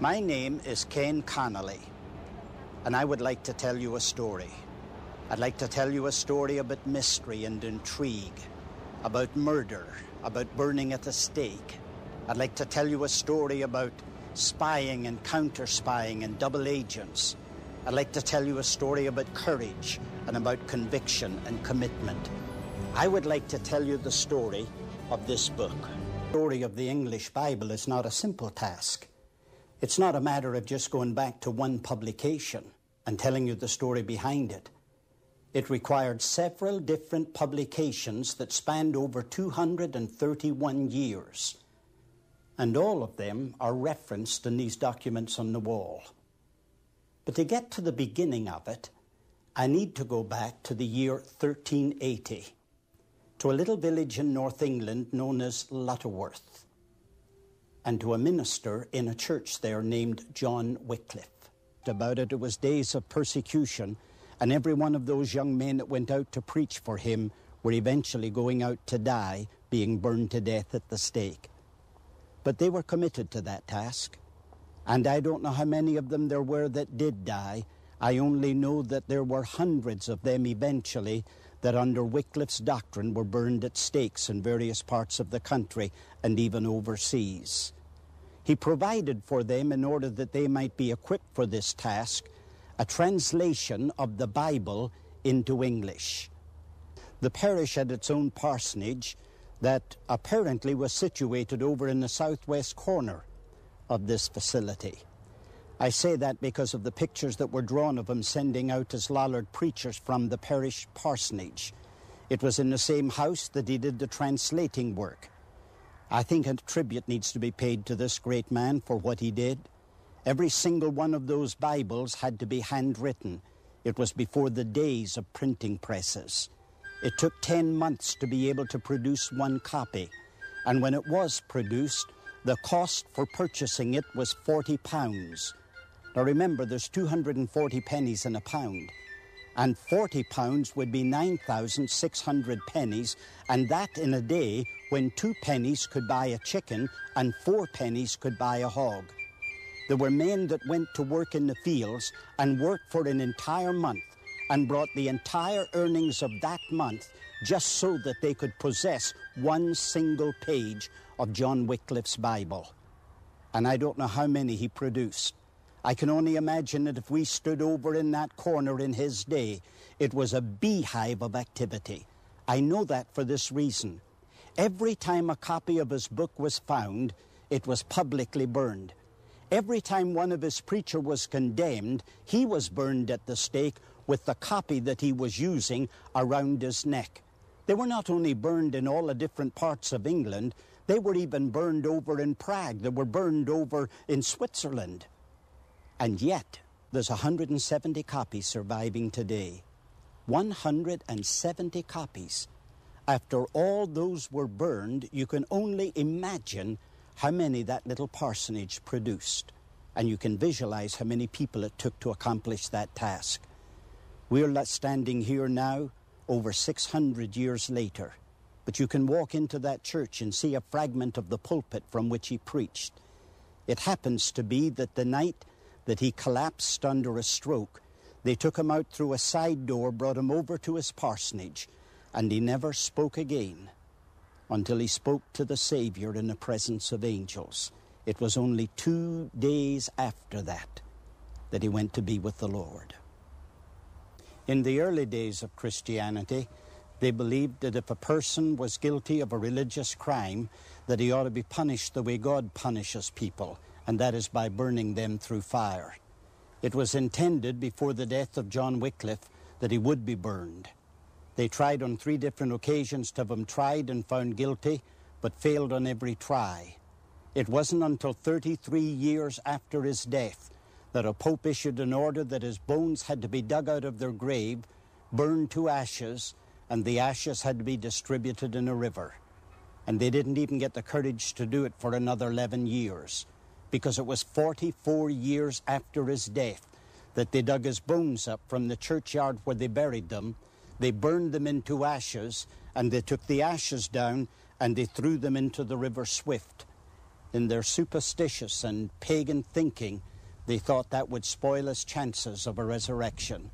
My name is Cain Connolly, and I would like to tell you a story. I'd like to tell you a story about mystery and intrigue, about murder, about burning at the stake. I'd like to tell you a story about spying and counter-spying and double agents. I'd like to tell you a story about courage and about conviction and commitment. I would like to tell you the story of this book. The story of the English Bible is not a simple task. It's not a matter of just going back to one publication and telling you the story behind it. It required several different publications that spanned over 231 years. And all of them are referenced in these documents on the wall. But to get to the beginning of it, I need to go back to the year 1380, to a little village in North England known as Lutterworth, and to a minister in a church there named John Wycliffe. About it, it was days of persecution, and every one of those young men that went out to preach for him were eventually going out to die, being burned to death at the stake. But they were committed to that task, and I don't know how many of them there were that did die. I only know that there were hundreds of them eventually that under Wycliffe's doctrine were burned at stakes in various parts of the country and even overseas. He provided for them, in order that they might be equipped for this task, a translation of the Bible into English. The parish had its own parsonage that apparently was situated over in the southwest corner of this facility. I say that because of the pictures that were drawn of him sending out as Lollard preachers from the parish parsonage. It was in the same house that he did the translating work. I think a tribute needs to be paid to this great man for what he did. Every single one of those Bibles had to be handwritten. It was before the days of printing presses. It took 10 months to be able to produce one copy. And when it was produced, the cost for purchasing it was £40. Now remember, there's 240 pennies in a pound, and 40 pounds would be 9,600 pennies, and that in a day when 2 pennies could buy a chicken and 4 pennies could buy a hog. There were men that went to work in the fields and worked for an entire month and brought the entire earnings of that month just so that they could possess one single page of John Wycliffe's Bible. And I don't know how many he produced. I can only imagine that if we stood over in that corner in his day, it was a beehive of activity. I know that for this reason. Every time a copy of his book was found, it was publicly burned. Every time one of his preachers was condemned, he was burned at the stake with the copy that he was using around his neck. They were not only burned in all the different parts of England, they were even burned over in Prague. They were burned over in Switzerland. And yet, there's 170 copies surviving today. 170 copies. After all those were burned, you can only imagine how many that little parsonage produced. And you can visualize how many people it took to accomplish that task. We're standing here now, over 600 years later. But you can walk into that church and see a fragment of the pulpit from which he preached. It happens to be that the night that he collapsed under a stroke, they took him out through a side door, brought him over to his parsonage, and he never spoke again until he spoke to the Savior in the presence of angels. It was only 2 days after that he went to be with the Lord. In the early days of Christianity, they believed that if a person was guilty of a religious crime, that he ought to be punished the way God punishes people, and that is by burning them through fire. It was intended before the death of John Wycliffe that he would be burned. They tried on 3 different occasions to have him tried and found guilty, but failed on every try. It wasn't until 33 years after his death that a pope issued an order that his bones had to be dug out of their grave, burned to ashes, and the ashes had to be distributed in a river. And they didn't even get the courage to do it for another 11 years. Because it was 44 years after his death that they dug his bones up from the churchyard where they buried them. They burned them into ashes, and they took the ashes down and they threw them into the river Swift. In their superstitious and pagan thinking, they thought that would spoil his chances of a resurrection.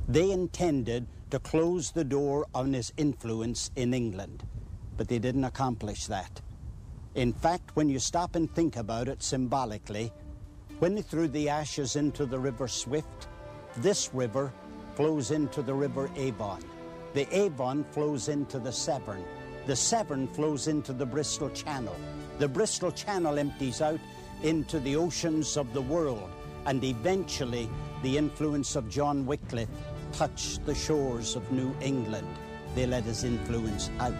They intended to close the door on his influence in England, but they didn't accomplish that. In fact, when you stop and think about it symbolically, when they threw the ashes into the river Swift, this river flows into the river Avon. The Avon flows into the Severn. The Severn flows into the Bristol Channel. The Bristol Channel empties out into the oceans of the world, and eventually the influence of John Wycliffe touched the shores of New England. They let his influence out.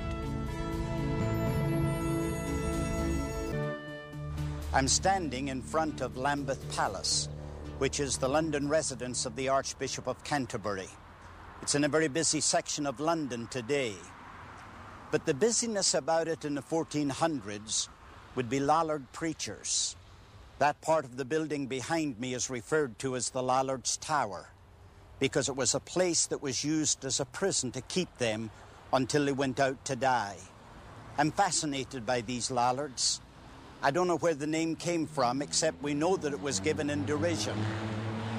I'm standing in front of Lambeth Palace, which is the London residence of the Archbishop of Canterbury. It's in a very busy section of London today. But the busyness about it in the 1400s would be Lollard preachers. That part of the building behind me is referred to as the Lollards Tower, because it was a place that was used as a prison to keep them until they went out to die. I'm fascinated by these Lollards. I don't know where the name came from, except we know that it was given in derision.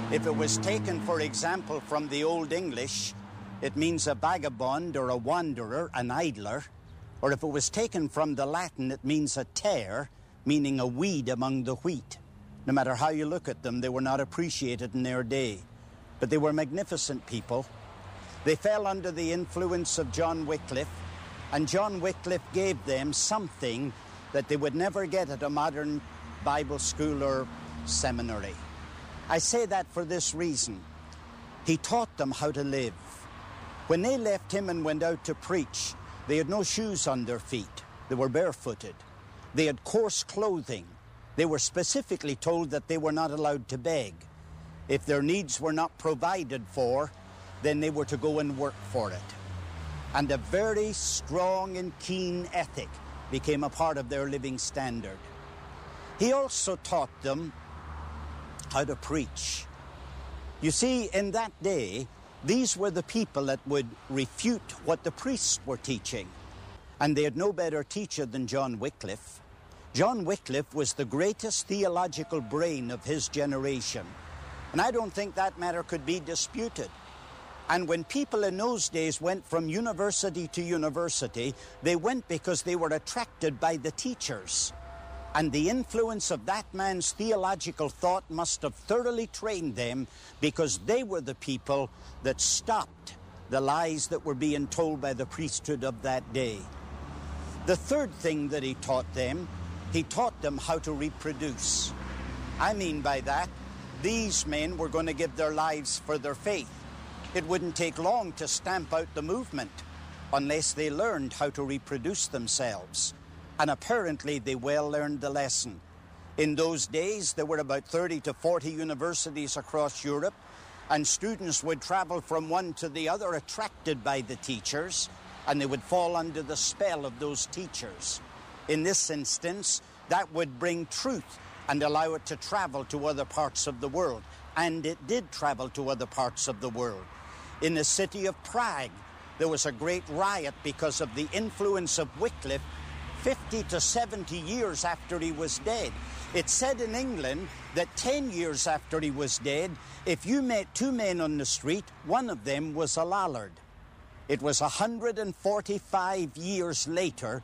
If it was taken, for example, from the Old English, it means a vagabond or a wanderer, an idler. Or if it was taken from the Latin, it means a tare, meaning a weed among the wheat. No matter how you look at them, they were not appreciated in their day. But they were magnificent people. They fell under the influence of John Wycliffe, and John Wycliffe gave them something that they would never get at a modern Bible school or seminary. I say that for this reason. He taught them how to live. When they left him and went out to preach, they had no shoes on their feet. They were barefooted. They had coarse clothing. They were specifically told that they were not allowed to beg. If their needs were not provided for, then they were to go and work for it. And a very strong and keen ethic became a part of their living standard. He also taught them how to preach. You see, in that day, these were the people that would refute what the priests were teaching. And they had no better teacher than John Wycliffe. John Wycliffe was the greatest theological brain of his generation. And I don't think that matter could be disputed. And when people in those days went from university to university, they went because they were attracted by the teachers. And the influence of that man's theological thought must have thoroughly trained them, because they were the people that stopped the lies that were being told by the priesthood of that day. The third thing that he taught them how to reproduce. I mean by that, these men were going to give their lives for their faith. It wouldn't take long to stamp out the movement unless they learned how to reproduce themselves. And apparently they well learned the lesson. In those days, there were about 30 to 40 universities across Europe, and students would travel from one to the other attracted by the teachers, and they would fall under the spell of those teachers. In this instance, that would bring truth and allow it to travel to other parts of the world. And it did travel to other parts of the world. In the city of Prague, there was a great riot because of the influence of Wycliffe 50 to 70 years after he was dead. It said in England that 10 years after he was dead, if you met two men on the street, one of them was a Lollard. It was 145 years later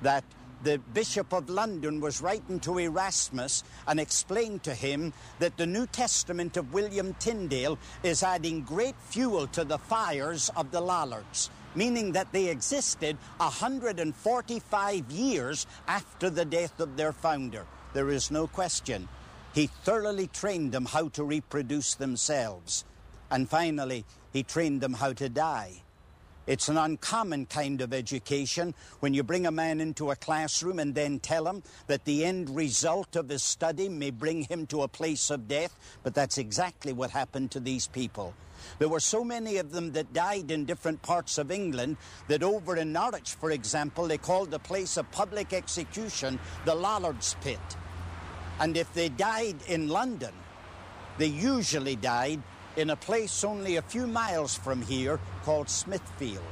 that the Bishop of London was writing to Erasmus and explained to him that the New Testament of William Tyndale is adding great fuel to the fires of the Lollards, meaning that they existed 145 years after the death of their founder. There is no question. He thoroughly trained them how to reproduce themselves. And finally, he trained them how to die. It's an uncommon kind of education when you bring a man into a classroom and then tell him that the end result of his study may bring him to a place of death, but that's exactly what happened to these people. There were so many of them that died in different parts of England that over in Norwich, for example, they called the place of public execution the Lollards Pit. And if they died in London, they usually died in a place only a few miles from here called Smithfield.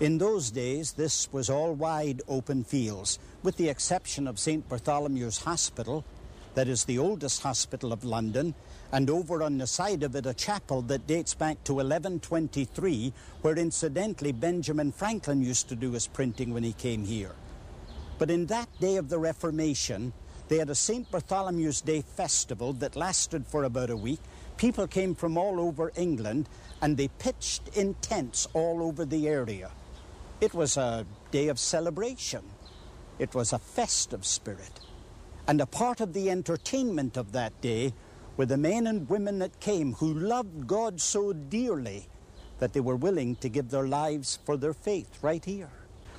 In those days, this was all wide open fields with the exception of St. Bartholomew's Hospital, that is the oldest hospital of London, and over on the side of it a chapel that dates back to 1123, where incidentally Benjamin Franklin used to do his printing when he came here. But in that day of the Reformation, they had a St. Bartholomew's Day festival that lasted for about a week. People came from all over England, and they pitched in tents all over the area. It was a day of celebration. It was a festive spirit. And a part of the entertainment of that day were the men and women that came who loved God so dearly that they were willing to give their lives for their faith right here.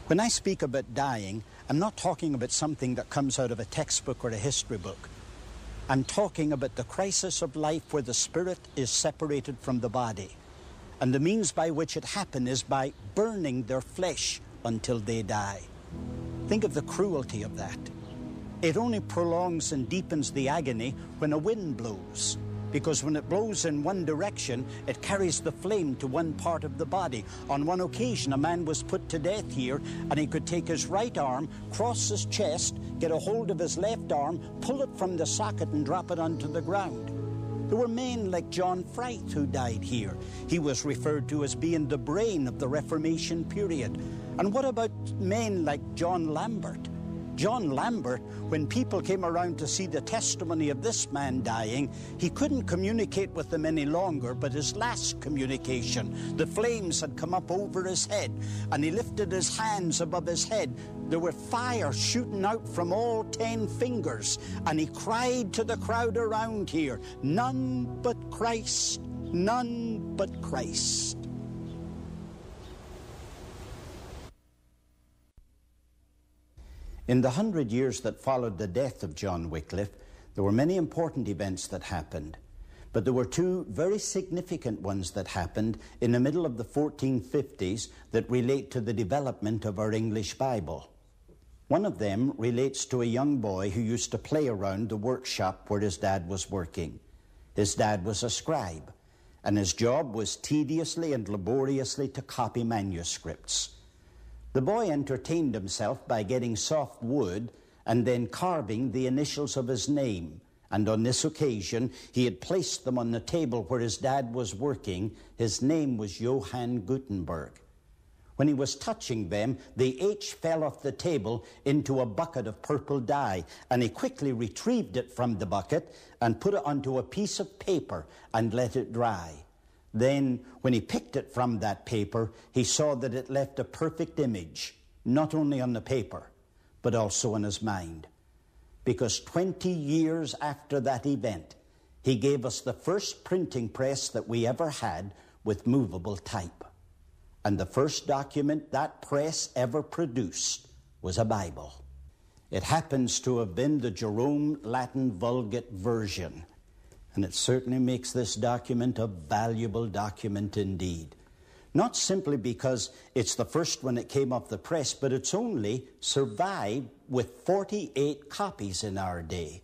When I speak about dying, I'm not talking about something that comes out of a textbook or a history book. I'm talking about the crisis of life where the spirit is separated from the body. And the means by which it happens is by burning their flesh until they die. Think of the cruelty of that. It only prolongs and deepens the agony when a wind blows, because when it blows in one direction, it carries the flame to one part of the body. On one occasion, a man was put to death here, and he could take his right arm, cross his chest, get a hold of his left arm, pull it from the socket and drop it onto the ground. There were men like John Frith who died here. He was referred to as being the brain of the Reformation period. And what about men like John Lambert? John Lambert, when people came around to see the testimony of this man dying, he couldn't communicate with them any longer, but his last communication, the flames had come up over his head, and he lifted his hands above his head. There were fire shooting out from all 10 fingers, and he cried to the crowd around here, "None but Christ, none but Christ." In the 100 years that followed the death of John Wycliffe, there were many important events that happened. But there were two very significant ones that happened in the middle of the 1450s that relate to the development of our English Bible. One of them relates to a young boy who used to play around the workshop where his dad was working. His dad was a scribe, and his job was tediously and laboriously to copy manuscripts. The boy entertained himself by getting soft wood and then carving the initials of his name. And on this occasion, he had placed them on the table where his dad was working. His name was Johann Gutenberg. When he was touching them, the H fell off the table into a bucket of purple dye, and he quickly retrieved it from the bucket and put it onto a piece of paper and let it dry. Then, when he picked it from that paper, he saw that it left a perfect image, not only on the paper, but also in his mind. Because 20 years after that event, he gave us the first printing press that we ever had with movable type. And the first document that press ever produced was a Bible. It happens to have been the Jerome Latin Vulgate version. And it certainly makes this document a valuable document indeed. Not simply because it's the first one that came off the press, but it's only survived with 48 copies in our day.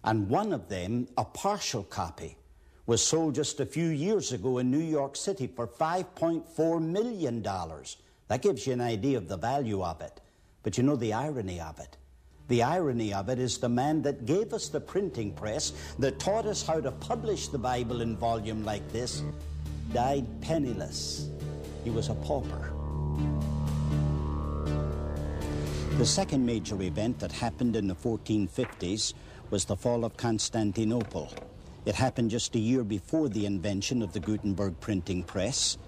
And one of them, a partial copy, was sold just a few years ago in New York City for $5.4 million. That gives you an idea of the value of it. But you know the irony of it. The irony of it is the man that gave us the printing press, that taught us how to publish the Bible in volume like this, died penniless. He was a pauper. The second major event that happened in the 1450s was the fall of Constantinople. It happened just a year before the invention of the Gutenberg printing press.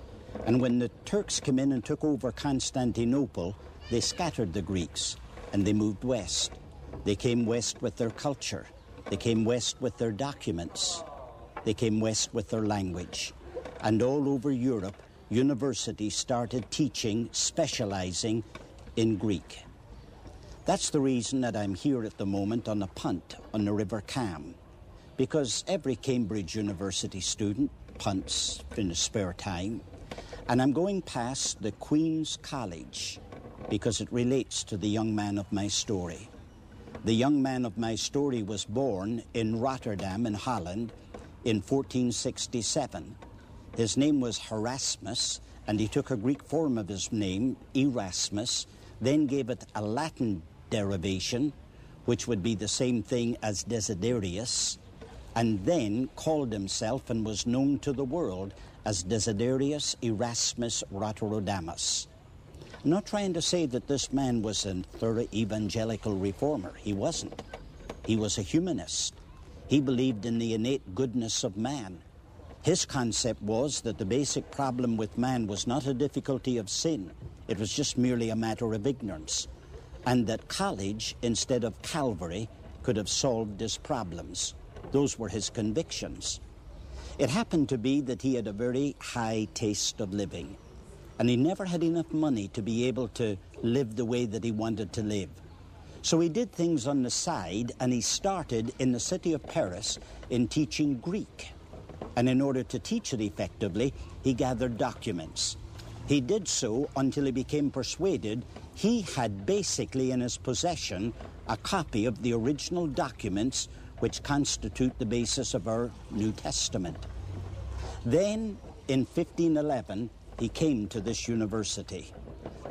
And when the Turks came in and took over Constantinople, they scattered the Greeks. And they moved west. They came west with their culture. They came west with their documents. They came west with their language. And all over Europe, universities started teaching, specializing in Greek. That's the reason that I'm here at the moment on a punt on the River Cam. Because every Cambridge University student punts in his spare time. And I'm going past the Queen's College, because it relates to the young man of my story. The young man of my story was born in Rotterdam in Holland in 1467. His name was Erasmus, and he took a Greek form of his name, Erasmus, then gave it a Latin derivation, which would be the same thing as Desiderius, and then called himself and was known to the world as Desiderius Erasmus Roterodamus. I'm not trying to say that this man was a thorough evangelical reformer. He wasn't. He was a humanist. He believed in the innate goodness of man. His concept was that the basic problem with man was not a difficulty of sin. It was just merely a matter of ignorance. And that college, instead of Calvary, could have solved his problems. Those were his convictions. It happened to be that he had a very high taste of living, and he never had enough money to be able to live the way that he wanted to live. So he did things on the side, and he started in the city of Paris in teaching Greek. And in order to teach it effectively, he gathered documents. He did so until he became persuaded he had basically in his possession a copy of the original documents which constitute the basis of our New Testament. Then, in 1511, he came to this university.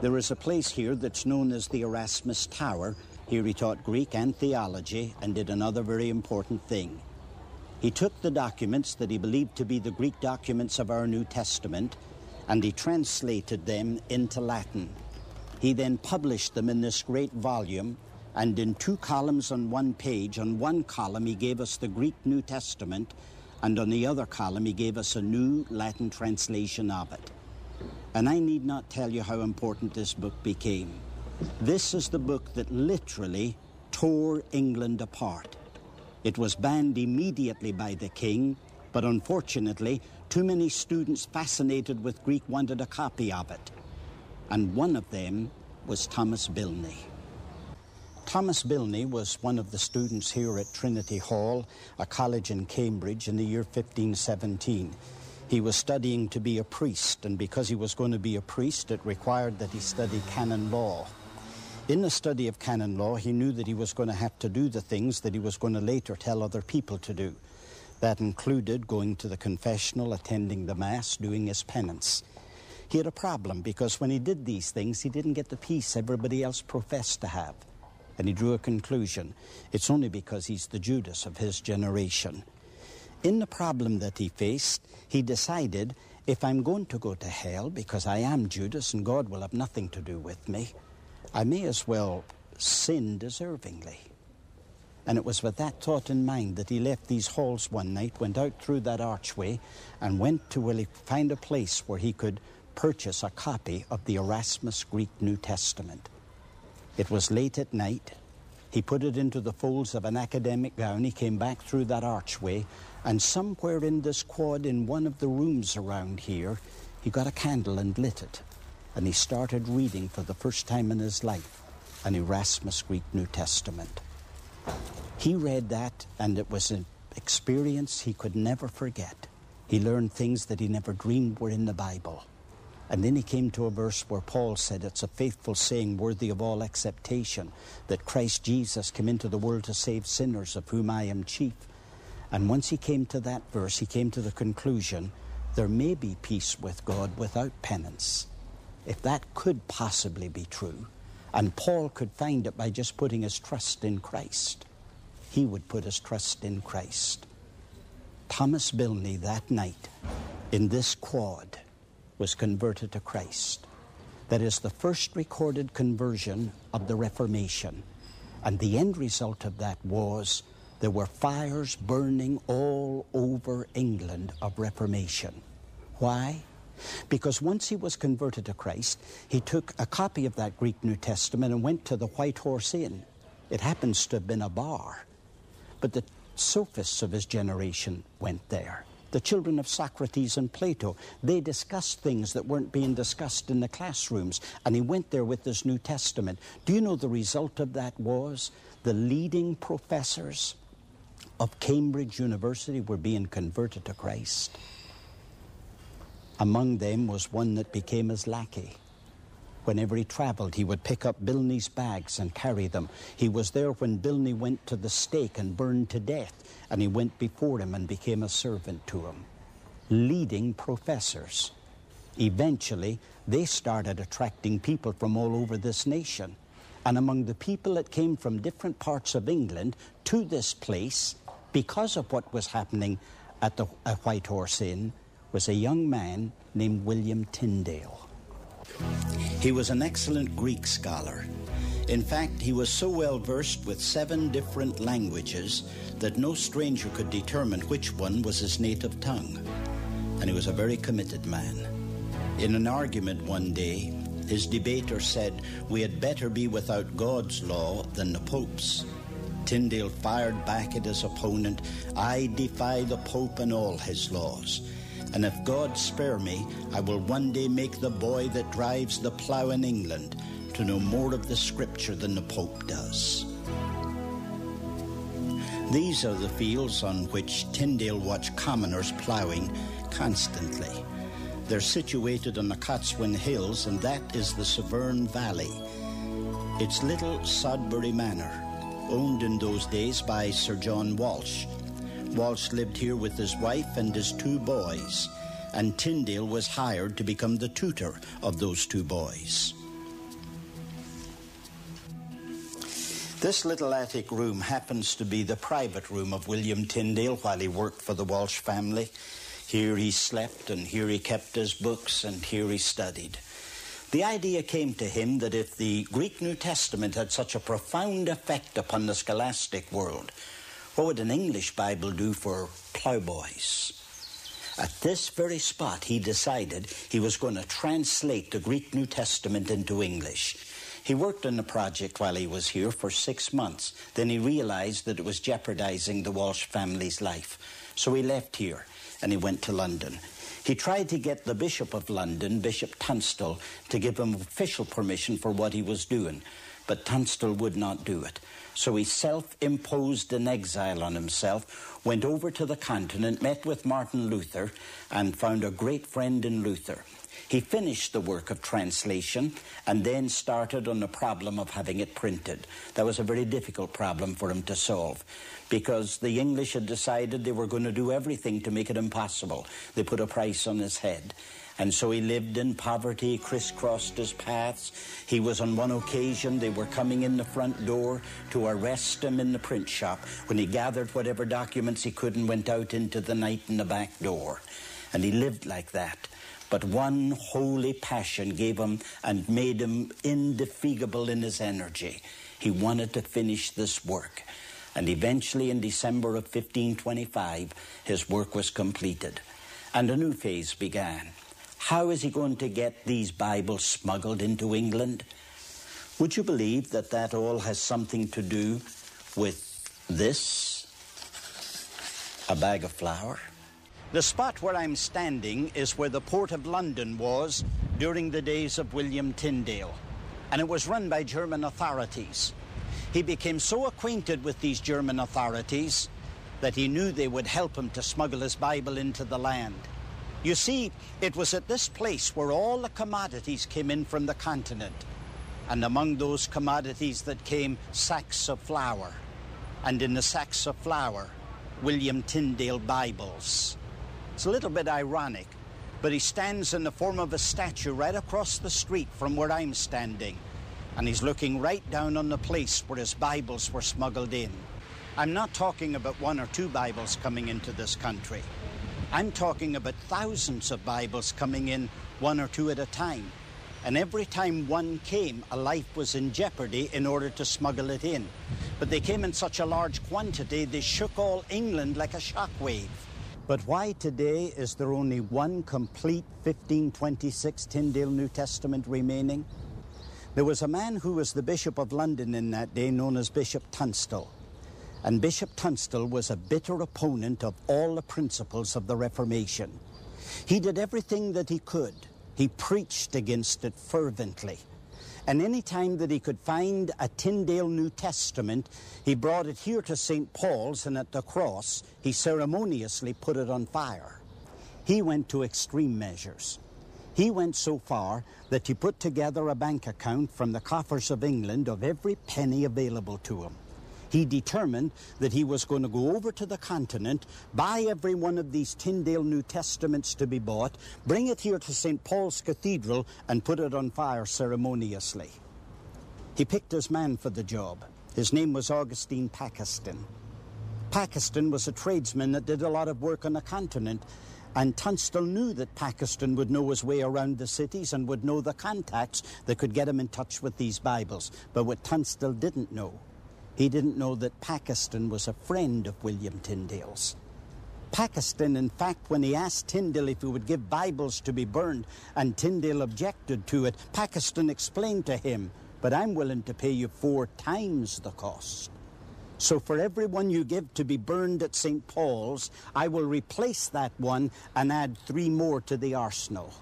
There is a place here that's known as the Erasmus Tower. Here he taught Greek and theology and did another very important thing. He took the documents that he believed to be the Greek documents of our New Testament, and he translated them into Latin. He then published them in this great volume, and in 2 columns on 1 page, on one column he gave us the Greek New Testament, and on the other column he gave us a new Latin translation of it. And I need not tell you how important this book became. This is the book that literally tore England apart. It was banned immediately by the king, but unfortunately, too many students fascinated with Greek wanted a copy of it. And one of them was Thomas Bilney. Thomas Bilney was one of the students here at Trinity Hall, a college in Cambridge, in the year 1517. He was studying to be a priest, and because he was going to be a priest, it required that he study canon law. In the study of canon law, he knew that he was going to have to do the things that he was going to later tell other people to do. That included going to the confessional, attending the Mass, doing his penance. He had a problem because when he did these things, he didn't get the peace everybody else professed to have. And he drew a conclusion. It's only because he's the Judas of his generation. In the problem that he faced, he decided, if I'm going to go to hell because I am Judas and God will have nothing to do with me, I may as well sin deservingly. And it was with that thought in mind that he left these halls one night, went out through that archway, and went to find a place where he could purchase a copy of the Erasmus Greek New Testament. It was late at night. He put it into the folds of an academic gown. He came back through that archway, and somewhere in this quad, in one of the rooms around here, he got a candle and lit it. And he started reading for the first time in his life an Erasmus Greek New Testament. He read that, and it was an experience he could never forget. He learned things that he never dreamed were in the Bible. And then he came to a verse where Paul said, it's a faithful saying worthy of all acceptation, that Christ Jesus came into the world to save sinners, of whom I am chief. And once he came to that verse, he came to the conclusion, there may be peace with God without penance. If that could possibly be true, and Paul could find it by just putting his trust in Christ, he would put his trust in Christ. Thomas Bilney that night in this quad was converted to Christ. That is the first recorded conversion of the Reformation. And the end result of that was there were fires burning all over England of Reformation. Why? Because once he was converted to Christ, he took a copy of that Greek New Testament and went to the White Horse Inn. It happens to have been a bar. But the sophists of his generation went there. The children of Socrates and Plato, they discussed things that weren't being discussed in the classrooms. And he went there with this New Testament. Do you know the result of that was? The leading professors of Cambridge University were being converted to Christ. Among them was one that became his lackey. Whenever he traveled, he would pick up Bilney's bags and carry them. He was there when Bilney went to the stake and burned to death, and he went before him and became a servant to him. Leading professors. Eventually, they started attracting people from all over this nation. And among the people that came from different parts of England to this place, because of what was happening at the White Horse Inn, was a young man named William Tyndale. He was an excellent Greek scholar. In fact, he was so well versed with 7 different languages that no stranger could determine which one was his native tongue. And he was a very committed man. In an argument one day, his debater said, "We had better be without God's law than the Pope's." Tyndale fired back at his opponent, "I defy the Pope and all his laws. And if God spare me, I will one day make the boy that drives the plough in England to know more of the Scripture than the Pope does." These are the fields on which Tyndale watched commoners ploughing constantly. They're situated on the Cotswold Hills, and that is the Severn Valley. It's little Sodbury Manor, owned in those days by Sir John Walsh. Walsh lived here with his wife and his 2 boys, and Tyndale was hired to become the tutor of those 2 boys. This little attic room happens to be the private room of William Tyndale while he worked for the Walsh family. Here he slept, and here he kept his books, and here he studied. The idea came to him that if the Greek New Testament had such a profound effect upon the scholastic world, what would an English Bible do for ploughboys? At this very spot, he decided he was going to translate the Greek New Testament into English. He worked on the project while he was here for 6 months. Then he realized that it was jeopardizing the Walsh family's life. So he left here and he went to London. He tried to get the Bishop of London, Bishop Tunstall, to give him official permission for what he was doing, but Tunstall would not do it. So he self-imposed an exile on himself, went over to the continent, met with Martin Luther, and found a great friend in Luther. He finished the work of translation and then started on the problem of having it printed. That was a very difficult problem for him to solve because the English had decided they were going to do everything to make it impossible. They put a price on his head. And so he lived in poverty, crisscrossed his paths. He was on one occasion, they were coming in the front door to arrest him in the print shop when he gathered whatever documents he could and went out into the night in the back door. And he lived like that. But one holy passion gave him and made him indefatigable in his energy. He wanted to finish this work. And eventually in December of 1525, his work was completed. And a new phase began. How is he going to get these Bibles smuggled into England? Would you believe that that all has something to do with this? A bag of flour? The spot where I'm standing is where the Port of London was during the days of William Tyndale, and it was run by German authorities. He became so acquainted with these German authorities that he knew they would help him to smuggle his Bible into the land. You see, it was at this place where all the commodities came in from the continent, and among those commodities that came, sacks of flour, and in the sacks of flour, William Tyndale Bibles. It's a little bit ironic, but he stands in the form of a statue right across the street from where I'm standing, and he's looking right down on the place where his Bibles were smuggled in. I'm not talking about 1 or 2 Bibles coming into this country. I'm talking about thousands of Bibles coming in 1 or 2 at a time. And every time one came, a life was in jeopardy in order to smuggle it in. But they came in such a large quantity, they shook all England like a shockwave. But why today is there only one complete 1526 Tyndale New Testament remaining? There was a man who was the Bishop of London in that day known as Bishop Tunstall. And Bishop Tunstall was a bitter opponent of all the principles of the Reformation. He did everything that he could. He preached against it fervently. And any time that he could find a Tyndale New Testament, he brought it here to St. Paul's, and at the cross, he ceremoniously put it on fire. He went to extreme measures. He went so far that he put together a bank account from the coffers of England of every penny available to him. He determined that he was going to go over to the continent, buy every one of these Tyndale New Testaments to be bought, bring it here to St. Paul's Cathedral, and put it on fire ceremoniously. He picked his man for the job. His name was Augustine Pakistan. Pakistan was a tradesman that did a lot of work on the continent, and Tunstall knew that Pakistan would know his way around the cities and would know the contacts that could get him in touch with these Bibles. But what Tunstall didn't know, he didn't know that Pakistan was a friend of William Tyndale's. Pakistan, in fact, when he asked Tyndale if he would give Bibles to be burned, and Tyndale objected to it, Pakistan explained to him, "But I'm willing to pay you 4 times the cost. So for every one you give to be burned at St. Paul's, I will replace that one and add 3 more to the arsenal."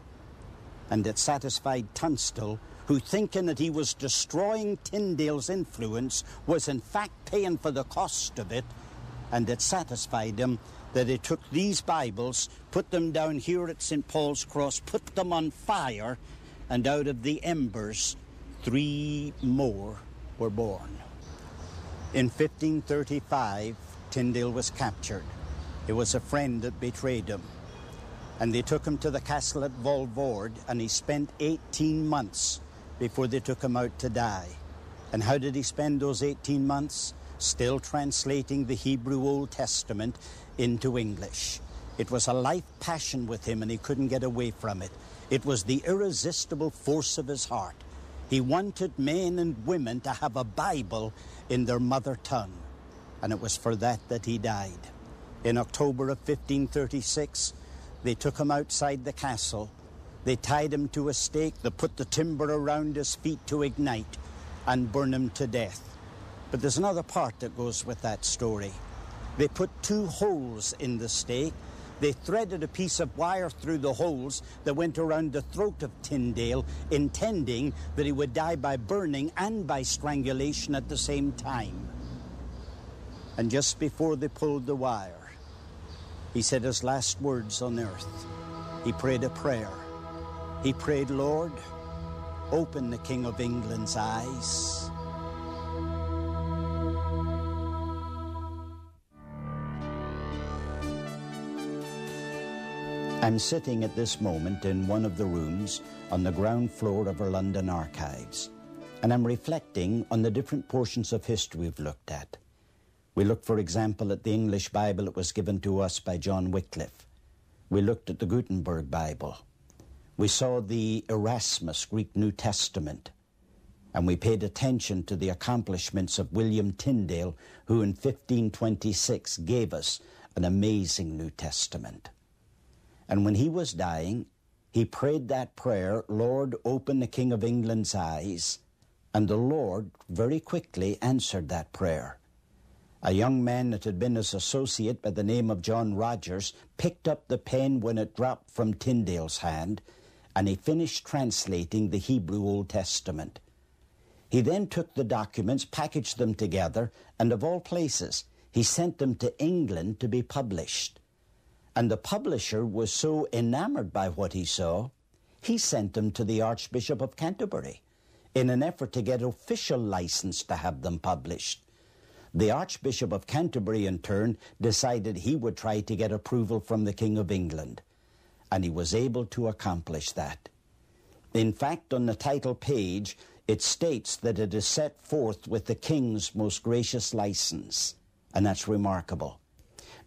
And it satisfied Tunstall, who, thinking that he was destroying Tyndale's influence, was in fact paying for the cost of it, and it satisfied him that he took these Bibles, put them down here at St. Paul's Cross, put them on fire, and out of the embers, 3 more were born. In 1535, Tyndale was captured. It was a friend that betrayed him. And they took him to the castle at Volvord, and he spent 18 months before they took him out to die. And how did he spend those 18 months? Still translating the Hebrew Old Testament into English. It was a life passion with him, and he couldn't get away from it. It was the irresistible force of his heart. He wanted men and women to have a Bible in their mother tongue, and it was for that he died. In October of 1536, they took him outside the castle. They tied him to a stake, they put the timber around his feet to ignite and burn him to death. But there's another part that goes with that story. They put 2 holes in the stake. They threaded a piece of wire through the holes that went around the throat of Tyndale, intending that he would die by burning and by strangulation at the same time. And just before they pulled the wire, he said his last words on earth. He prayed a prayer. He prayed, "Lord, open the King of England's eyes." I'm sitting at this moment in one of the rooms on the ground floor of our London archives, and I'm reflecting on the different portions of history we've looked at. We looked, for example, at the English Bible that was given to us by John Wycliffe. We looked at the Gutenberg Bible. We saw the Erasmus Greek New Testament, and we paid attention to the accomplishments of William Tyndale, who in 1526 gave us an amazing New Testament. And when he was dying, he prayed that prayer, "Lord, open the King of England's eyes," and the Lord very quickly answered that prayer. A young man that had been his associate by the name of John Rogers picked up the pen when it dropped from Tyndale's hand, and he finished translating the Hebrew Old Testament. He then took the documents, packaged them together, and of all places, he sent them to England to be published. And the publisher was so enamored by what he saw, he sent them to the Archbishop of Canterbury in an effort to get official license to have them published. The Archbishop of Canterbury, in turn, decided he would try to get approval from the King of England, and he was able to accomplish that. In fact, on the title page, it states that it is set forth with the King's most gracious license, and that's remarkable,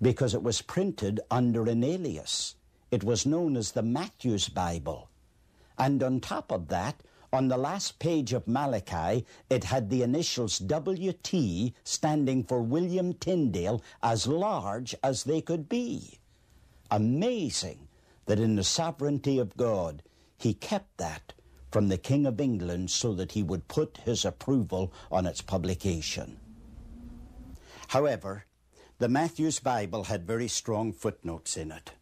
because it was printed under an alias. It was known as the Matthew's Bible. And on top of that, on the last page of Malachi, it had the initials WT, standing for William Tyndale, as large as they could be. Amazing that in the sovereignty of God, he kept that from the King of England so that he would put his approval on its publication. However, the Matthew's Bible had very strong footnotes in it.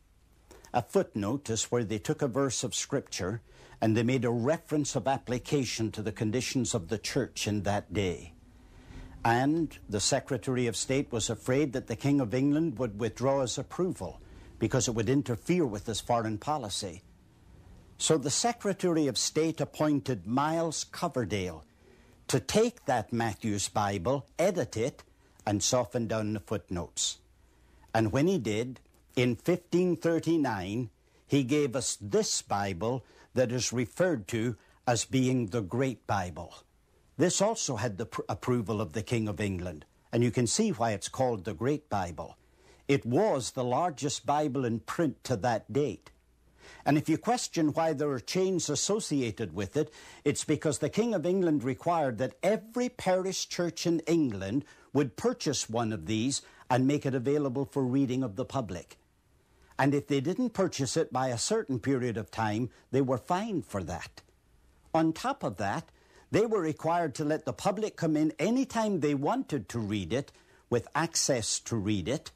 A footnote is where they took a verse of Scripture and they made a reference of application to the conditions of the church in that day. And the Secretary of State was afraid that the King of England would withdraw his approval because it would interfere with his foreign policy. So the Secretary of State appointed Miles Coverdale to take that Matthew's Bible, edit it, and soften down the footnotes. And when he did, in 1539, he gave us this Bible that is referred to as being the Great Bible. This also had the approval of the King of England, and you can see why it's called the Great Bible. It was the largest Bible in print to that date. And if you question why there are chains associated with it, it's because the King of England required that every parish church in England would purchase one of these and make it available for reading of the public. And if they didn't purchase it by a certain period of time, they were fined for that. On top of that, they were required to let the public come in anytime they wanted to read it, with access to read it.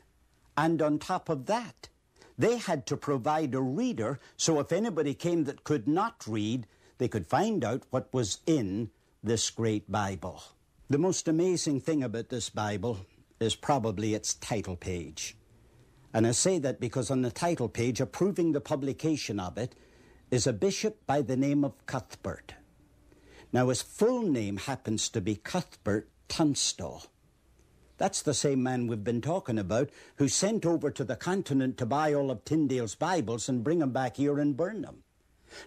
And on top of that, they had to provide a reader, so if anybody came that could not read, they could find out what was in this great Bible. The most amazing thing about this Bible is probably its title page. And I say that because on the title page, approving the publication of it, is a bishop by the name of Cuthbert. Now, his full name happens to be Cuthbert Tunstall. That's the same man we've been talking about who sent over to the continent to buy all of Tyndale's Bibles and bring them back here and burn them.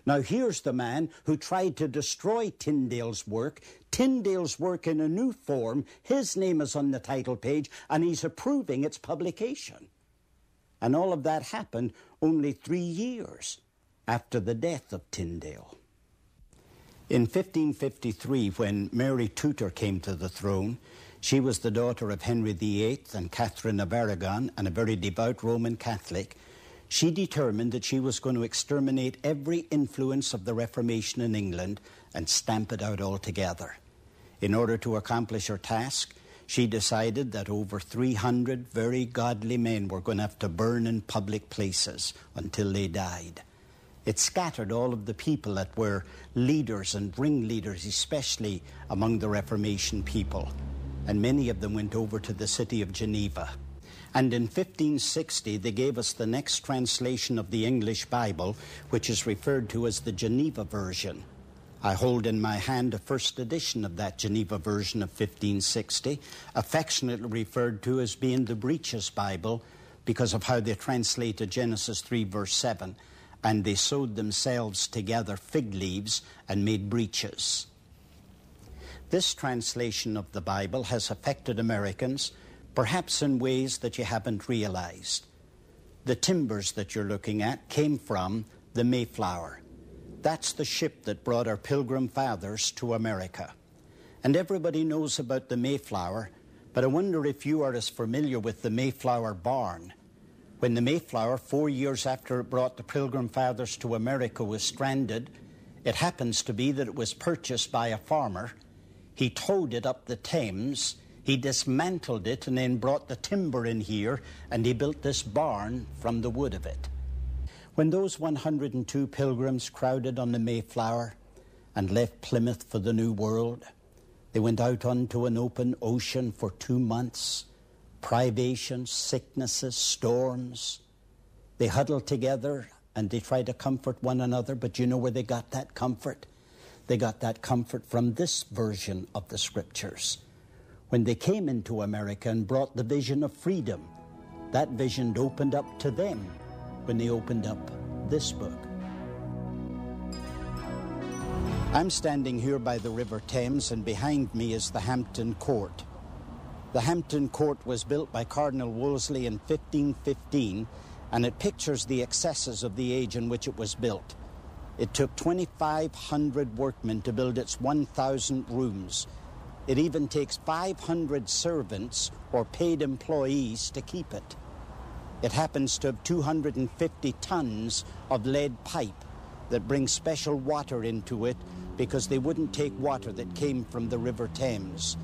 Now, here's the man who tried to destroy Tyndale's work in a new form. His name is on the title page, and he's approving its publication. And all of that happened only 3 years after the death of Tyndale. In 1553, when Mary Tudor came to the throne, she was the daughter of Henry VIII and Catherine of Aragon, and a very devout Roman Catholic. She determined that she was going to exterminate every influence of the Reformation in England and stamp it out altogether. In order to accomplish her task, she decided that over 300 very godly men were going to have to burn in public places until they died. It scattered all of the people that were leaders and ringleaders, especially among the Reformation people. And many of them went over to the city of Geneva. And in 1560, they gave us the next translation of the English Bible, which is referred to as the Geneva version. I hold in my hand a first edition of that Geneva version of 1560, affectionately referred to as being the Breeches Bible because of how they translated Genesis 3 verse 7, and they sewed themselves together fig leaves and made breeches. This translation of the Bible has affected Americans, perhaps in ways that you haven't realized. The timbers that you're looking at came from the Mayflower. That's the ship that brought our Pilgrim Fathers to America. And everybody knows about the Mayflower, but I wonder if you are as familiar with the Mayflower barn. When the Mayflower, 4 years after it brought the Pilgrim Fathers to America, was stranded, it happens to be that it was purchased by a farmer. He towed it up the Thames, he dismantled it, and then brought the timber in here, and he built this barn from the wood of it. When those 102 pilgrims crowded on the Mayflower and left Plymouth for the New World, they went out onto an open ocean for 2 months. Privations, sicknesses, storms. They huddled together and they tried to comfort one another, but you know where they got that comfort? They got that comfort from this version of the Scriptures. When they came into America and brought the vision of freedom, that vision opened up to them when they opened up this book. I'm standing here by the River Thames, and behind me is the Hampton Court. The Hampton Court was built by Cardinal Wolsey in 1515, and it pictures the excesses of the age in which it was built. It took 2,500 workmen to build its 1,000 rooms. It even takes 500 servants or paid employees to keep it. It happens to have 250 tons of lead pipe that brings special water into it because they wouldn't take water that came from the River Thames.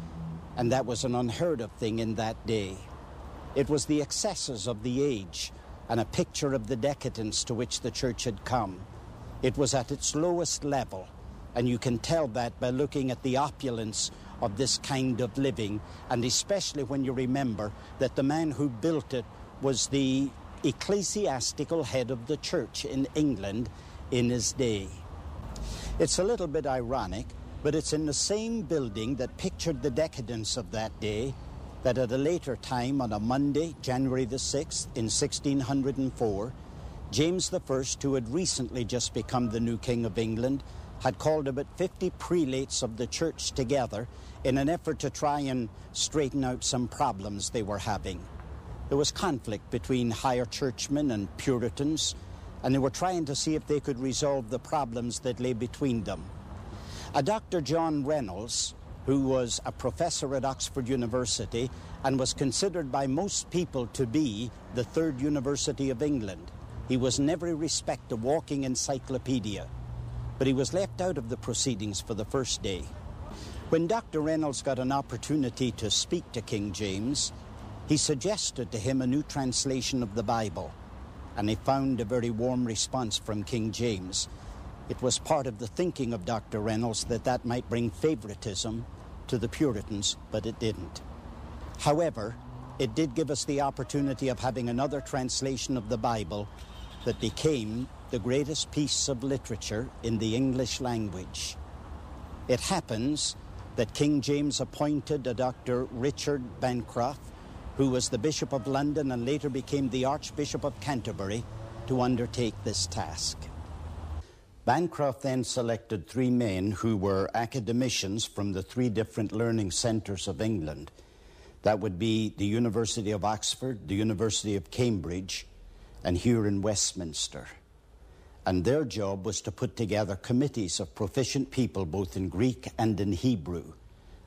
And that was an unheard of thing in that day. It was the excesses of the age and a picture of the decadence to which the church had come. It was at its lowest level, and you can tell that by looking at the opulence of this kind of living, and especially when you remember that the man who built it was the ecclesiastical head of the church in England in his day. It's a little bit ironic, but it's in the same building that pictured the decadence of that day that at a later time, on a Monday, January the 6th, in 1604, James I, who had recently just become the new King of England, had called about 50 prelates of the church together in an effort to try and straighten out some problems they were having. There was conflict between higher churchmen and Puritans, and they were trying to see if they could resolve the problems that lay between them. A Dr. John Reynolds, who was a professor at Oxford University and was considered by most people to be the third university of England. He was in every respect a walking encyclopedia, but he was left out of the proceedings for the first day. When Dr. Reynolds got an opportunity to speak to King James, he suggested to him a new translation of the Bible, and he found a very warm response from King James. It was part of the thinking of Dr. Reynolds that might bring favoritism to the Puritans, but it didn't. However, it did give us the opportunity of having another translation of the Bible that became the greatest piece of literature in the English language. It happens that King James appointed a Dr. Richard Bancroft, who was the Bishop of London and later became the Archbishop of Canterbury, to undertake this task. Bancroft then selected 3 men who were academicians from the 3 different learning centres of England. That would be the University of Oxford, the University of Cambridge, and here in Westminster. And their job was to put together committees of proficient people both in Greek and in Hebrew,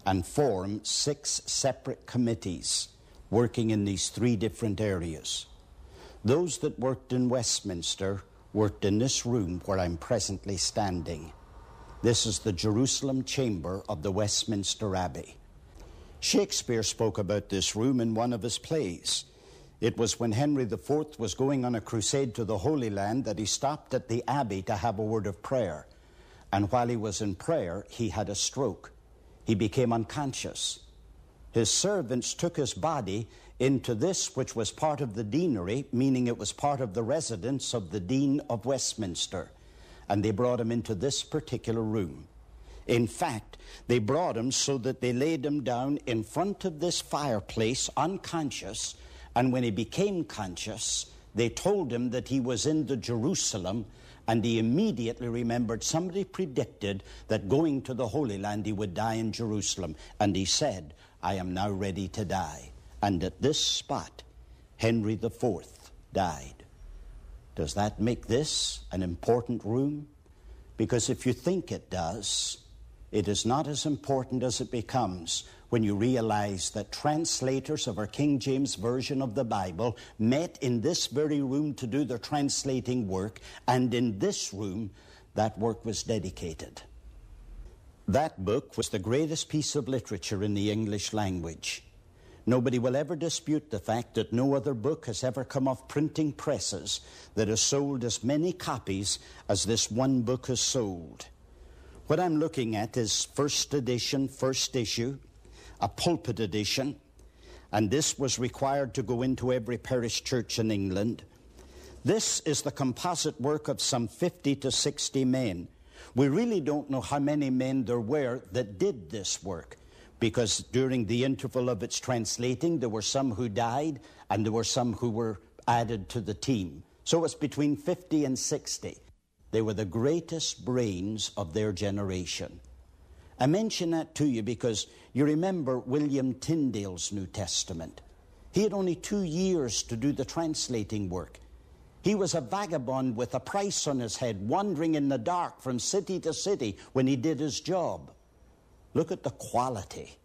and form 6 separate committees working in these 3 different areas. Those that worked in Westminster worked in this room where I'm presently standing. This is the Jerusalem chamber of the Westminster Abbey. Shakespeare spoke about this room in one of his plays. It was when Henry IV was going on a crusade to the Holy Land that he stopped at the Abbey to have a word of prayer. And while he was in prayer, he had a stroke. He became unconscious. His servants took his body into this, which was part of the deanery, meaning it was part of the residence of the Dean of Westminster, and they brought him into this particular room. In fact, they brought him so that they laid him down in front of this fireplace, unconscious, and when he became conscious, they told him that he was in the Jerusalem, and he immediately remembered somebody predicted that going to the Holy Land he would die in Jerusalem, and he said, "I am now ready to die." And at this spot, Henry IV died. Does that make this an important room? Because if you think it does, it is not as important as it becomes when you realize that translators of our King James Version of the Bible met in this very room to do their translating work, and in this room, that work was dedicated. That book was the greatest piece of literature in the English language. Nobody will ever dispute the fact that no other book has ever come off printing presses that has sold as many copies as this one book has sold. What I'm looking at is first edition, first issue, a pulpit edition, and this was required to go into every parish church in England. This is the composite work of some 50 to 60 men. We really don't know how many men there were that did this work, because during the interval of its translating, there were some who died and there were some who were added to the team. So it's between 50 and 60. They were the greatest brains of their generation. I mention that to you because you remember William Tyndale's New Testament. He had only 2 years to do the translating work. He was a vagabond with a price on his head, wandering in the dark from city to city when he did his job. Look at the quality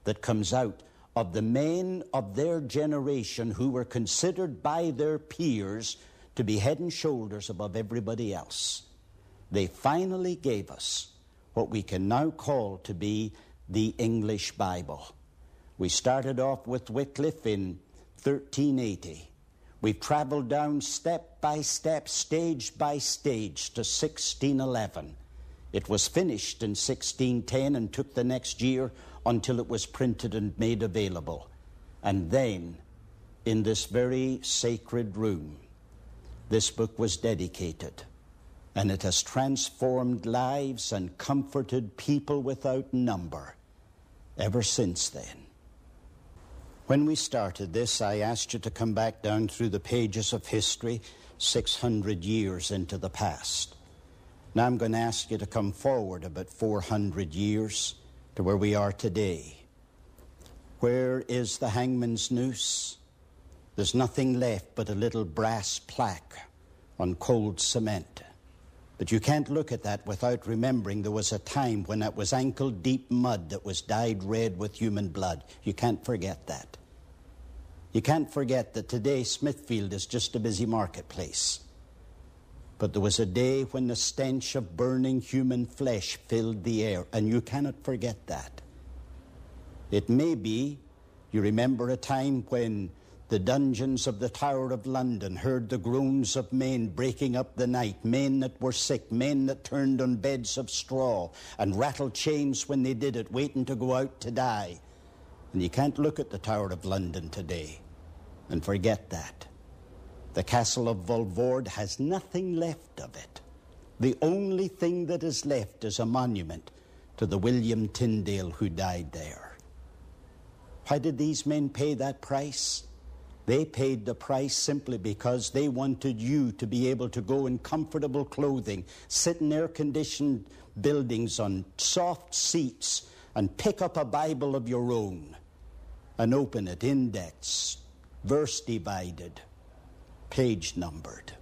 that comes out of the men of their generation who were considered by their peers to be head and shoulders above everybody else. They finally gave us what we can now call to be the English Bible. We started off with Wycliffe in 1380. We've traveled down step by step, stage by stage to 1611. It was finished in 1610 and took the next year until it was printed and made available. And then, in this very sacred room, this book was dedicated. And it has transformed lives and comforted people without number ever since then. When we started this, I asked you to come back down through the pages of history 600 years into the past. Now I'm going to ask you to come forward about 400 years to where we are today. Where is the hangman's noose? There's nothing left but a little brass plaque on cold cement. But you can't look at that without remembering there was a time when it was ankle-deep mud that was dyed red with human blood. You can't forget that. You can't forget that today Smithfield is just a busy marketplace. But there was a day when the stench of burning human flesh filled the air, and you cannot forget that. It may be you remember a time when the dungeons of the Tower of London heard the groans of men breaking up the night, men that were sick, men that turned on beds of straw and rattled chains when they did it, waiting to go out to die. And you can't look at the Tower of London today and forget that. The Castle of Vulvord has nothing left of it. The only thing that is left is a monument to the William Tyndale who died there. Why did these men pay that price? They paid the price simply because they wanted you to be able to go in comfortable clothing, sit in air-conditioned buildings on soft seats, and pick up a Bible of your own and open it, indexed, verse divided, page numbered.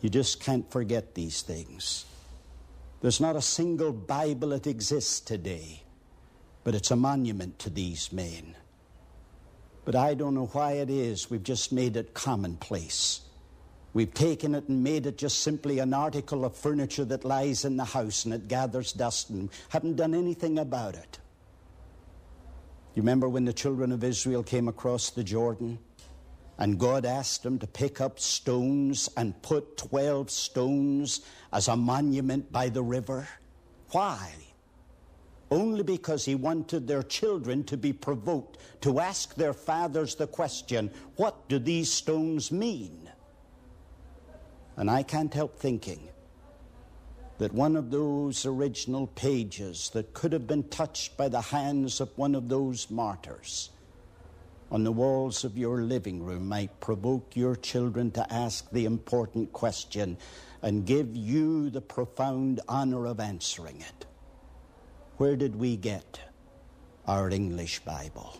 You just can't forget these things. There's not a single Bible that exists today, but it's a monument to these men. But I don't know why it is we've just made it commonplace. We've taken it and made it just simply an article of furniture that lies in the house and it gathers dust and haven't done anything about it. You remember when the children of Israel came across the Jordan and God asked them to pick up stones and put 12 stones as a monument by the river? Why? Only because he wanted their children to be provoked to ask their fathers the question, what do these stones mean? And I can't help thinking that one of those original pages that could have been touched by the hands of one of those martyrs on the walls of your living room might provoke your children to ask the important question and give you the profound honor of answering it. Where did we get our English Bible?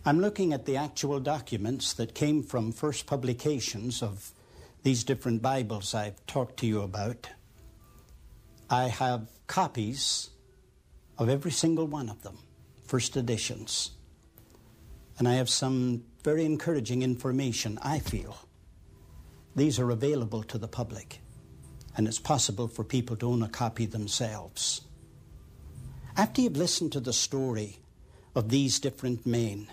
I'm looking at the actual documents that came from first publications of these different Bibles I've talked to you about. I have copies of every single one of them, first editions. And I have some very encouraging information, I feel. These are available to the public, and it's possible for people to own a copy themselves. After you've listened to the story of these different men,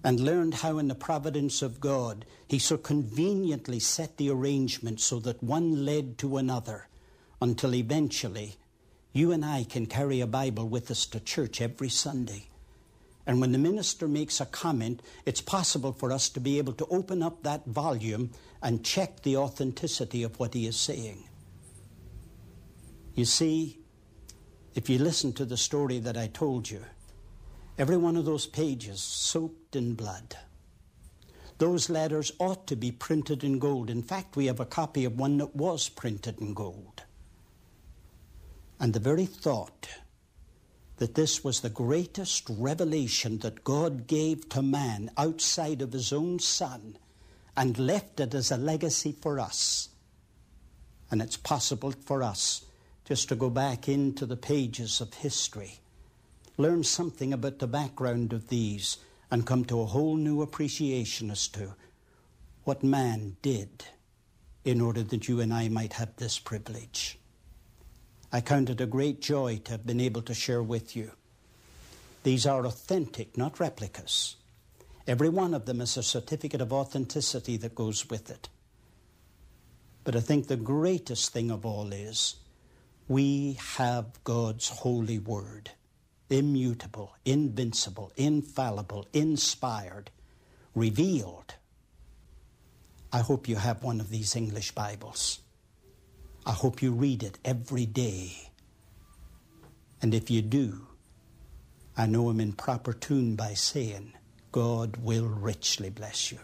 and learned how in the providence of God he so conveniently set the arrangement so that one led to another until eventually you and I can carry a Bible with us to church every Sunday. And when the minister makes a comment, it's possible for us to be able to open up that volume and check the authenticity of what he is saying. You see, if you listen to the story that I told you, every one of those pages soaked in blood. Those letters ought to be printed in gold. In fact, we have a copy of one that was printed in gold. And the very thought that this was the greatest revelation that God gave to man outside of his own Son and left it as a legacy for us. And it's possible for us just to go back into the pages of history, learn something about the background of these, and come to a whole new appreciation as to what man did in order that you and I might have this privilege. I count it a great joy to have been able to share with you. These are authentic, not replicas. Every one of them is a certificate of authenticity that goes with it. But I think the greatest thing of all is we have God's holy word immutable, invincible, infallible, inspired, revealed. I hope you have one of these English Bibles. I hope you read it every day. And if you do, I know I'm in proper tune by saying, God will richly bless you.